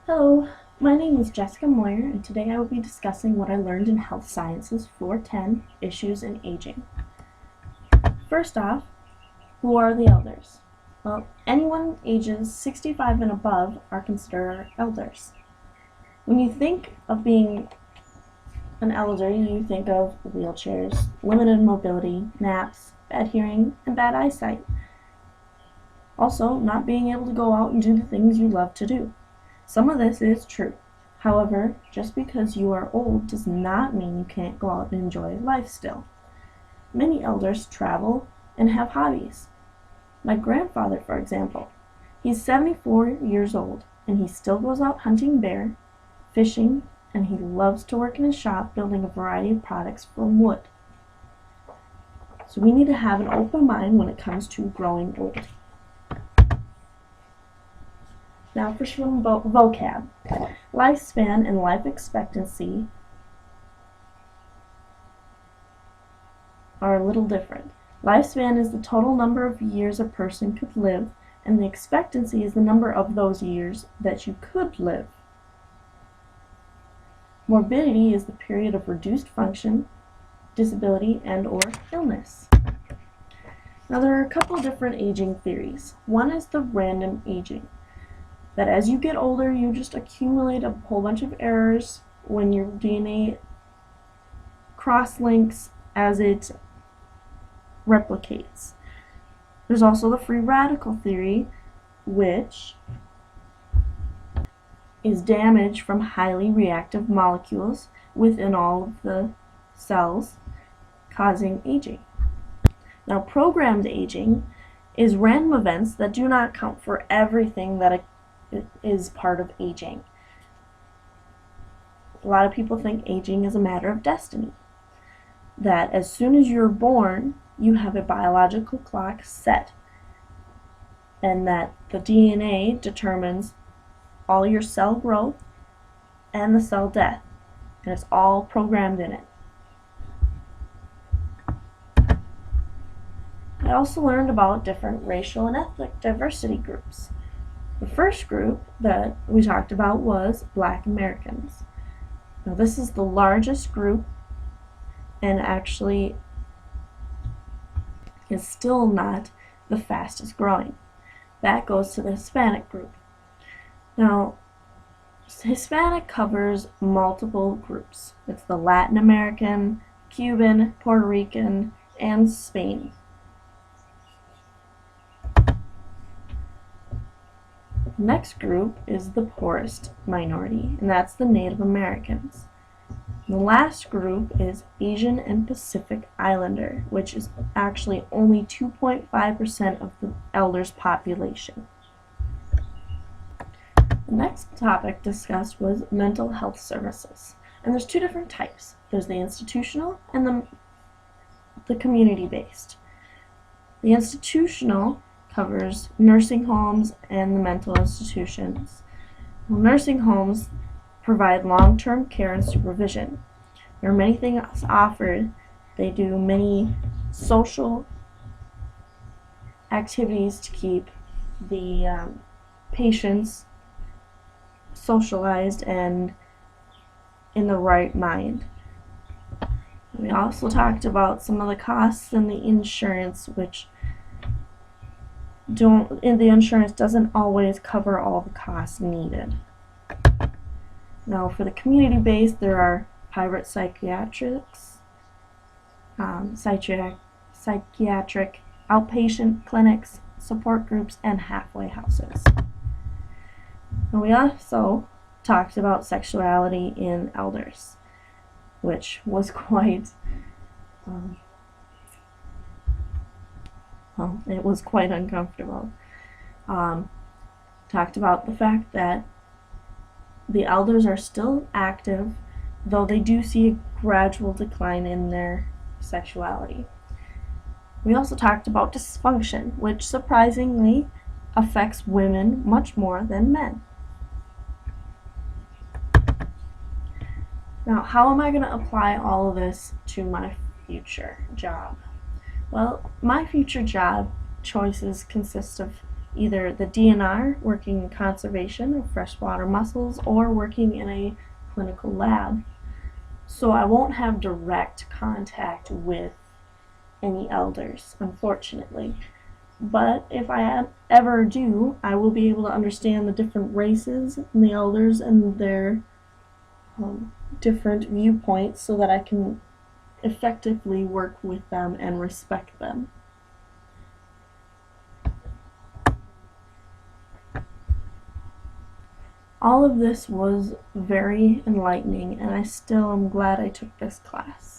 Hello, my name is Jessica Moyer, and today I will be discussing what I learned in Health Sciences 410, Issues in Aging. First off, who are the elders? Well, anyone ages 65 and above are considered elders. When you think of being an elder, you think of wheelchairs, limited mobility, naps, bad hearing, and bad eyesight. Also, not being able to go out and do the things you love to do. Some of this is true. However, just because you are old does not mean you can't go out and enjoy life still. Many elders travel and have hobbies. My grandfather, for example, he's 74 years old and he still goes out hunting bear, fishing, and he loves to work in his shop building a variety of products from wood. So we need to have an open mind when it comes to growing old. Now for some vocab. Lifespan and life expectancy are a little different. Lifespan is the total number of years a person could live, and the expectancy is the number of those years that you could live. Morbidity is the period of reduced function, disability, and/or illness. Now there are a couple different aging theories. One is the random aging. That as you get older, you just accumulate a whole bunch of errors when your DNA cross-links as it replicates. There's also the free radical theory, which is damage from highly reactive molecules within all of the cells, causing aging. Now, programmed aging is random events that do not count for everything that is part of aging. A lot of people think aging is a matter of destiny. That as soon as you're born, you have a biological clock set, and that the DNA determines all your cell growth and the cell death, and it's all programmed in it. I also learned about different racial and ethnic diversity groups. The first group that we talked about was Black Americans. Now this is the largest group and actually is still not the fastest growing. That goes to the Hispanic group. Now, Hispanic covers multiple groups. It's the Latin American, Cuban, Puerto Rican, and Spain. The next group is the poorest minority, and that's the Native Americans. The last group is Asian and Pacific Islander, which is actually only 2.5% of the elders' population. The next topic discussed was mental health services. And there's two different types. There's the institutional and the community-based. The institutional covers nursing homes and the mental institutions. Well, nursing homes provide long-term care and supervision. There are many things offered. They do many social activities to keep the patients socialized and in the right mind. We also talked about some of the costs and the insurance, which the insurance doesn't always cover all the costs needed. Now for the community-based, there are private psychiatric outpatient clinics, support groups, and halfway houses. And we also talked about sexuality in elders, which was quite it was quite uncomfortable. Talked about the fact that the elders are still active, though they do see a gradual decline in their sexuality. We also talked about dysfunction, which surprisingly affects women much more than men. Now, how am I going to apply all of this to my future job? Well, my future job choices consist of either the DNR, working in conservation of freshwater mussels, or working in a clinical lab. So I won't have direct contact with any elders, unfortunately. But if I ever do, I will be able to understand the different races and the elders and their different viewpoints so that I can effectively work with them and respect them. All of this was very enlightening, and I still am glad I took this class.